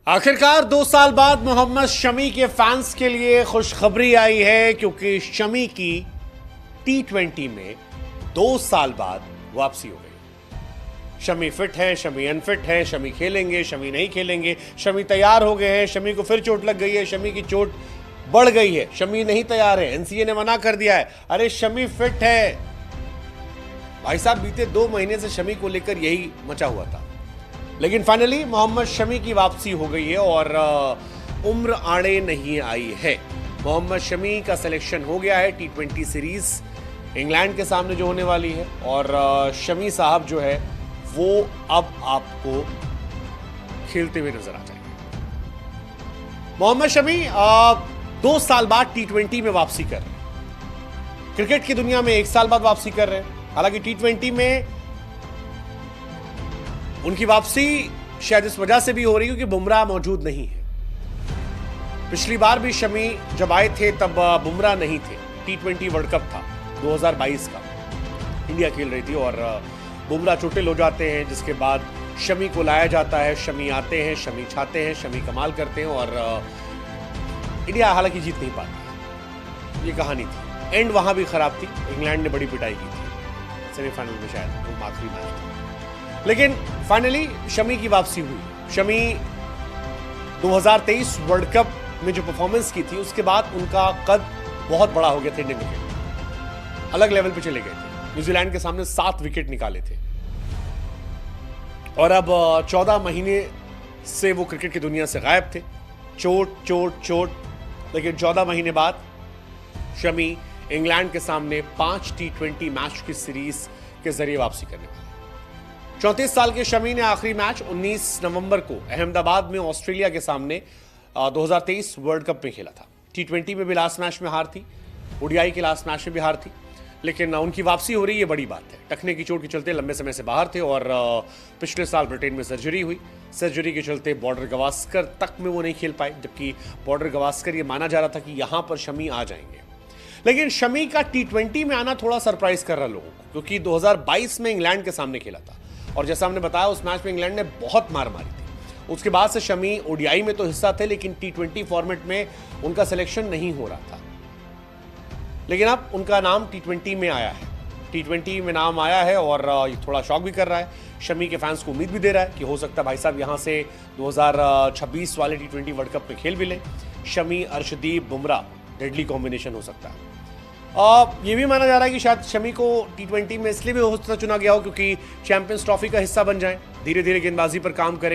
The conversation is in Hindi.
आखिरकार 2 साल बाद मोहम्मद शमी के फैंस के लिए खुशखबरी आई है, क्योंकि शमी की T20 में 2 साल बाद वापसी हो गई। शमी फिट हैं, शमी अनफिट हैं, शमी खेलेंगे, शमी नहीं खेलेंगे, शमी तैयार हो गए हैं, शमी को फिर चोट लग गई है, शमी की चोट बढ़ गई है, शमी नहीं तैयार है, एनसीए ने मना कर दिया है। अरे शमी फिट है भाई साहब, बीते 2 महीने से शमी को लेकर यही मचा हुआ था, लेकिन फाइनली मोहम्मद शमी की वापसी हो गई है और उम्र आड़े नहीं आई है। मोहम्मद शमी का सिलेक्शन हो गया है T20 सीरीज इंग्लैंड के सामने जो होने वाली है, और शमी साहब जो है वो अब आपको खेलते हुए नजर आ जाएंगे। मोहम्मद शमी 2 साल बाद T20 में वापसी कर रहे हैं। क्रिकेट की दुनिया में 1 साल बाद वापसी कर रहे हैं। हालांकि T20 में उनकी वापसी शायद इस वजह से भी हो रही है क्योंकि बुमराह मौजूद नहीं है। पिछली बार भी शमी जब आए थे तब बुमराह नहीं थे। T20 वर्ल्ड कप था 2022 का, इंडिया खेल रही थी और बुमराह चोटिल हो जाते हैं, जिसके बाद शमी को लाया जाता है। शमी आते हैं, शमी छाते हैं, शमी कमाल करते हैं और इंडिया हालांकि जीत नहीं पाती। ये कहानी थी। एंड वहां भी खराब थी, इंग्लैंड ने बड़ी पिटाई की थी सेमीफाइनल में, शायद वो आखिरी मैच था। लेकिन फाइनली शमी की वापसी हुई। शमी 2023 वर्ल्ड कप में जो परफॉर्मेंस की थी उसके बाद उनका कद बहुत बड़ा हो गया था। इंडियन क्रिकेट अलग लेवल पे चले गए थे। न्यूजीलैंड के सामने 7 विकेट निकाले थे और अब 14 महीने से वो क्रिकेट की दुनिया से गायब थे। चोट चोट चोट, लेकिन 14 महीने बाद शमी इंग्लैंड के सामने 5 T20 मैच की सीरीज के जरिए वापसी करने वाले। 34 साल के शमी ने आखिरी मैच 19 नवंबर को अहमदाबाद में ऑस्ट्रेलिया के सामने 2023 वर्ल्ड कप में खेला था। T20 में भी लास्ट मैच में हार थी, ओडीआई के लास्ट मैच में भी हार थी, लेकिन उनकी वापसी हो रही है, बड़ी बात है। टखने की चोट के चलते लंबे समय से बाहर थे और पिछले साल ब्रिटेन में सर्जरी हुई। सर्जरी के चलते बॉर्डर गवास्कर तक में वो नहीं खेल पाए, जबकि बॉर्डर गवास्कर ये माना जा रहा था कि यहां पर शमी आ जाएंगे। लेकिन शमी का T20 में आना थोड़ा सरप्राइज कर रहा लोगों को, क्योंकि 2022 में इंग्लैंड के सामने खेला था और जैसा हमने बताया उस मैच में इंग्लैंड ने बहुत मार मारी थी। उसके बाद से शमी ओडीआई में तो हिस्सा थे, लेकिन T20 फॉर्मेट में उनका सिलेक्शन नहीं हो रहा था। लेकिन अब उनका नाम T20 में आया है। T20 में नाम आया है और ये थोड़ा शॉक भी कर रहा है। शमी के फैंस को उम्मीद भी दे रहा है कि हो सकता है भाई साहब यहां से 2026 वाले T20 वर्ल्ड कप में खेल भी लें। शमी, अर्शदीप, बुमराह डेडली कॉम्बिनेशन हो सकता है। ये भी माना जा रहा है कि शायद शमी को T20 में इसलिए भी हो सकता चुना गया हो क्योंकि चैंपियंस ट्रॉफी का हिस्सा बन जाएं, धीरे धीरे गेंदबाजी पर काम करें।